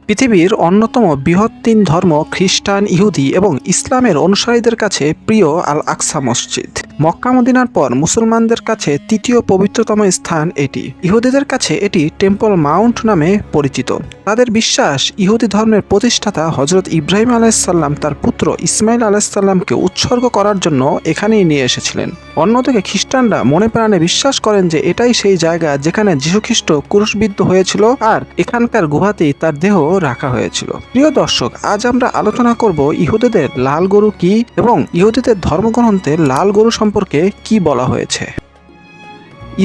পৃথিবীর অন্যতম বৃহৎ তিন ধর্ম খ্রিস্টান, ইহুদি এবং ইসলামের অনুসারীদের কাছে প্রিয় আল আকসা মসজিদ। মক্কা মদিনার পর মুসলমানদের কাছে তৃতীয় পবিত্রতম স্থান এটি। ইহুদিদের কাছে এটি টেম্পল মাউন্ট নামে পরিচিত। তাদের বিশ্বাস, ইহুদি ধর্মের প্রতিষ্ঠাতা হজরত ইব্রাহিম আলাইসাল্লাম তার পুত্র ইসমাইল আলাইসাল্লামকে উৎসর্গ করার জন্য এখানেই নিয়ে এসেছিলেন। অন্যদিকে খ্রিস্টানরা মনে প্রাণে বিশ্বাস করেন যে এটাই সেই জায়গা যেখানে যীশুখ্রিস্ট ক্রুশবিদ্ধ হয়েছিল আর এখানকার গুহাতেই তার দেহ রাখা হয়েছিল। প্রিয় দর্শক, আজ আমরা আলোচনা করব ইহুদিদের লাল গরু কি এবং ইহুদিদের ধর্মগ্রন্থে লাল গরু সম্পর্কে কি বলা হয়েছে।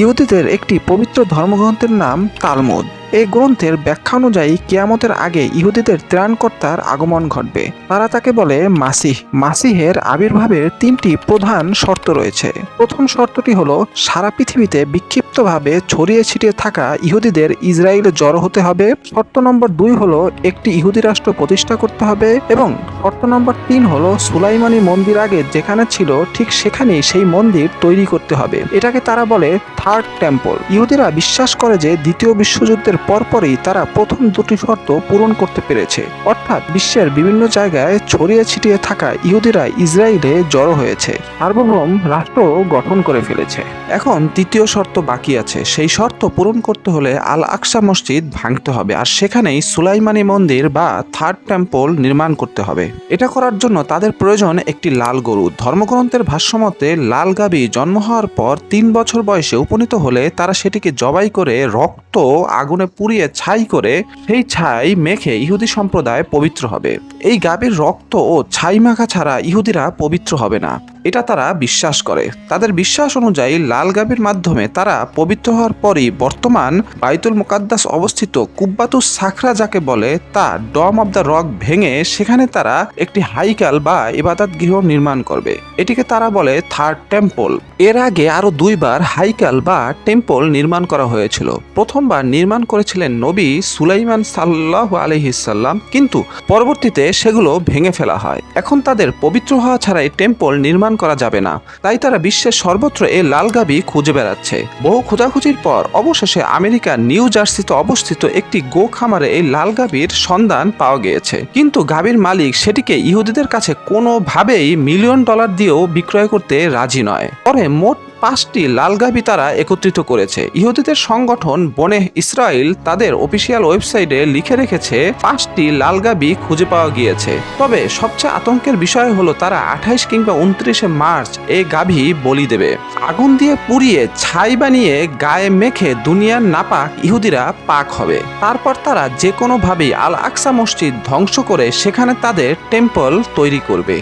ইহুদিদের একটি পবিত্র ধর্মগ্রন্থের নাম তালমুদ। এই গ্রন্থের ব্যাখ্যা অনুযায়ী কিয়ামতের আগে ইহুদিদের ত্রাণকর্তার আগমন ঘটবে। তারা তাকে বলে মাসিহ। মাসিহের আবির্ভাবের তিনটি প্রধান শর্ত রয়েছে। প্রথম শর্তটি হলো সারা পৃথিবীতে বিক্ষিপ্তভাবে ছড়িয়ে ছিটিয়ে থাকা ইহুদিদের ইসরায়েলে জড়ো হতে হবে। শর্ত নম্বর 2 হলো একটি ইহুদি রাষ্ট্র প্রতিষ্ঠা করতে হবে এবং শর্ত নম্বর 3 হলো সুলাইমানি মন্দির আগে যেখানে ছিল ঠিক সেখানেই সেই মন্দির তৈরি করতে হবে। এটাকে তারা বলে থার্ড টেম্পল। ইহুদিরা বিশ্বাস করে যে দ্বিতীয় বিশ্বযুদ্ধের পরপরই তারা প্রথম দুটি শর্ত পূরণ করতে পেরেছে, অর্থাৎ বিশ্বের বিভিন্ন জায়গায় ছড়িয়ে ছিটিয়ে থাকা ইহুদিরা ইসরায়েলে জড়ো হয়েছে, সার্বভৌম রাষ্ট্র গঠন করে ফেলেছে। এখন তৃতীয় শর্ত বাকি আছে। সেই শর্ত পূরণ করতে হলে আল আকসা মসজিদ ভাঙতে হবে আর সেখানেই সুলাইমানি মন্দির বা থার্ড টেম্পল নির্মাণ করতে হবে। এটা করার জন্য তাদের প্রয়োজন একটি লাল গরু। ধর্মগ্রন্থের ভাষ্যমতে লাল গাভী জন্ম হওয়ার পর 3 বছর বয়সে উপনীত হলে তারা সেটিকে জবাই করে রক্ত আগুনে পুড়িয়ে ছাই করে সেই ছাই মেখে ইহুদি সম্প্রদায় পবিত্র হবে। এই গাভীর রক্ত ও ছাই মাখা ছাড়া ইহুদিরা পবিত্র হবে না, এটা তারা বিশ্বাস করে। তাদের বিশ্বাস অনুযায়ী লাল গাভীর মাধ্যমে তারা পবিত্র হওয়ার পরই বর্তমান বাইতুল মুকাদ্দাস অবস্থিত কুব্বাতুস সাখরা যাকে বলে তা ডম অব দ্য রক ভেঙে সেখানে তারা একটি হাইকাল বা ইবাদত গৃহ নির্মাণ করবে। এটিকে তারা বলে থার্ড টেম্পল। এর আগে আরো 2 বার হাইকাল বা টেম্পল নির্মাণ করা হয়েছিল। প্রথমবার নির্মাণ করেছিলেন নবী সুলাইমান সাল্লাল্লাহু আলাইহি সাল্লাম, কিন্তু পরবর্তীতে সেগুলো ভেঙে ফেলা হয়। এখন তাদের পবিত্র হওয়া ছাড়াই টেম্পল নির্মাণ করা যাবে না, তাই তারা বিশ্বের সর্বত্র এই লাল গাভী খুঁজে বেড়াচ্ছে। বহু খোঁজাখুঁজির পর অবশেষে আমেরিকার নিউ জার্সিতে অবস্থিত একটি গো খামারে এই লাল গাভীর সন্ধান পাওয়া গিয়েছে, কিন্তু গাভীর মালিক সেটিকে ইহুদিদের কাছে কোনোভাবেই $1 মিলিয়ন দিয়েও বিক্রয় করতে রাজি নয়। পরে মোট 5টি লাল গাভী তারা একত্রিত করেছে। ইহুদিদের সংগঠন বনে ইসরায়েল তাদের অফিসিয়াল ওয়েবসাইটে লিখে রেখেছে 5টি লাল গাভী খুঁজে পাওয়া গিয়েছে। তবে সবচেয়ে আতঙ্কের বিষয় হলো তারা 28 কিংবা 29 মার্চ এই গাভী বলি দেবে। আগুন দিয়ে পুড়িয়ে ছাই বানিয়ে গায়ে মেখে দুনিয়ার নাপাক ইহুদিরা পাক হবে। তারপর তারা যে কোনোভাবেই আল আকসা মসজিদ ধ্বংস করে সেখানে তাদের টেম্পল তৈরি করবে।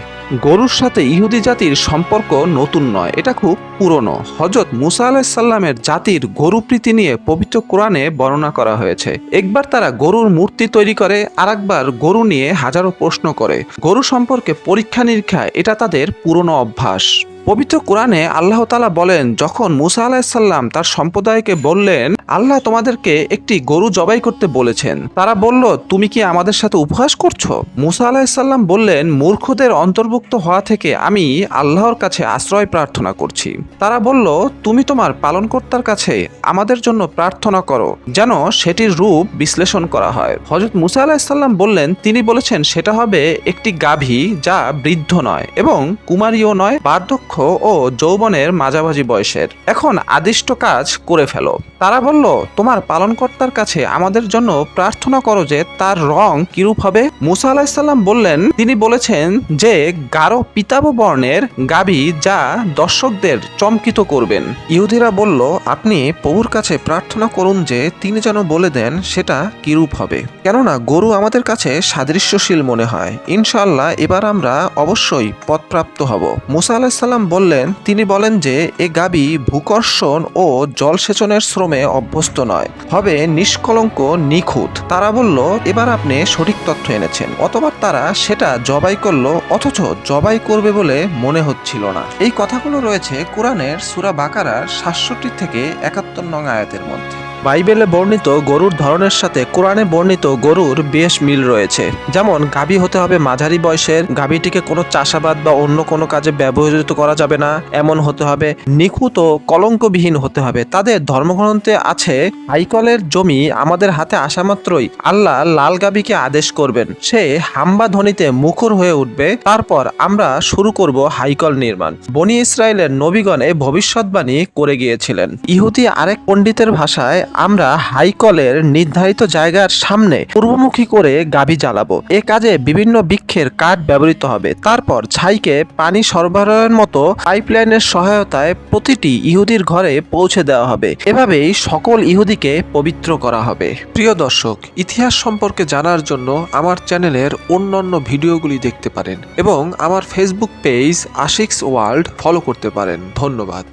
গরুর সাথে ইহুদি জাতির সম্পর্ক নতুন নয়, এটা খুব পুরনো। হযরত মুসা আলাইহিস সালামের জাতির গরু প্রীতি নিয়ে পবিত্র কোরআনে বর্ণনা করা হয়েছে। একবার তারা গরুর মূর্তি তৈরি করে, আরেকবার গরু নিয়ে হাজারো প্রশ্ন করে। গরু সম্পর্কে পরীক্ষা নিরীক্ষা এটা তাদের পুরনো অভ্যাস। পবিত্র কোরআনে আল্লাহ তাআলা বলেন, যখন মুসা আলাইহিস সালাম তার সম্প্রদায়কে বললেন আল্লাহ তোমাদেরকে একটি গরু জবাই করতে বলেছেন, তারা বলল তুমি কি আমাদের সাথে উপহাস করছো? মুসা আলাইহিস সালাম বললেন, মূর্খদের অন্তর্ভুক্ত হওয়া থেকে আমি আল্লাহর কাছে আশ্রয় প্রার্থনা করছি। তারা বলল, তুমি তোমার পালনকর্তার কাছে আমাদের জন্য প্রার্থনা করো যেন সেটির রূপ বিশ্লেষণ করা হয়। হযরত মুসা আলাইহিস সালাম বললেন, তিনি বলেছেন সেটা হবে একটি গাভী যা বৃদ্ধ নয় এবং কুমারীও নয়, বার্ধক্য ও যৌবনের মাঝামাঝি বয়সের। এখন আদিষ্ট কাজ করে ফেলো। তারা বলল, তোমার পালনকর্তার কাছে আমাদের জন্য প্রার্থনা করো যে তার রং কিরূপ হবে। মুসা আলাইহিস সালাম বললেন, তিনি বলেছেন যে গাঢ় পিতাভ বর্ণের গাভী যা দর্শকদের চমকিত করবেন। ইহুদিরা বলল, আপনি প্রভুর কাছে প্রার্থনা করুন যে তিনি যেন বলে দেন সেটা কিরূপ হবে, কেননা গরু আমাদের কাছে সাদৃশ্যশীল মনে হয়। ইনশাআল্লাহ এবার আমরা অবশ্যই পথপ্রাপ্ত হব। মুসা আলাইহিস সালাম বললেন, তিনি বলেন যে এ গাভী ভূকর্ষণ ও জলসেচনের শ্রমে অভ্যস্ত নয়, হবে নিষ্কলঙ্ক নিখুঁত। তারা বলল, এবার আপনি সঠিক তথ্য এনেছেন। অতঃপর তারা সেটা জবাই করলো, অথচ জবাই করবে বলে মনে হচ্ছিল না। এই কথাগুলো রয়েছে কোরআনের সূরা বাকারার 67 থেকে 71 নং আয়াতের মধ্যে। বাইবেলে বর্ণিত গরুর ধরনের সাথে কোরআনে বর্ণিত গরুর বেশ মিল রয়েছে। যেমন গাভী হতে হবে মাঝারি বয়সের, গাভীটিকে কোনো চাষাবাদ বা অন্য কোনো কাজে ব্যবহৃত করা যাবে না এমন হতে হবে, নিখুঁত ও কলঙ্কবিহীন হতে হবে। তাদের ধর্মগ্রন্থে আছে, হাইকলের জমি আমাদের হাতে আসা মাত্রই আল্লাহ লাল গাভীকে আদেশ করবেন, সে হাম্বা ধ্বনিতে মুখর হয়ে উঠবে, তারপর আমরা শুরু করব হাইকল নির্মাণ। বনি ইসরায়েলের নবীগণ এই ভবিষ্যৎবাণী করে গিয়েছিলেন। ইহুদি আরেক পণ্ডিতের ভাষায়, আমরা হাইকলের নির্ধারিত জায়গার সামনে পূর্বমুখী করে গাভী জ্বালাবো। এ কাজে বিভিন্ন বৃক্ষের কাঠ ব্যবহৃত হবে। তারপর ছাইকে পানি সরবরাহের মতো পাইপলাইনের সহায়তায় প্রতিটি ইহুদির ঘরে পৌঁছে দেওয়া হবে। এভাবেই সকল ইহুদিকে পবিত্র করা হবে। প্রিয় দর্শক, ইতিহাস সম্পর্কে জানার জন্য আমার চ্যানেলের অন্যান্য ভিডিওগুলি দেখতে পারেন এবং আমার ফেসবুক পেজ আশিকস ওয়ার্ল্ড ফলো করতে পারেন। ধন্যবাদ।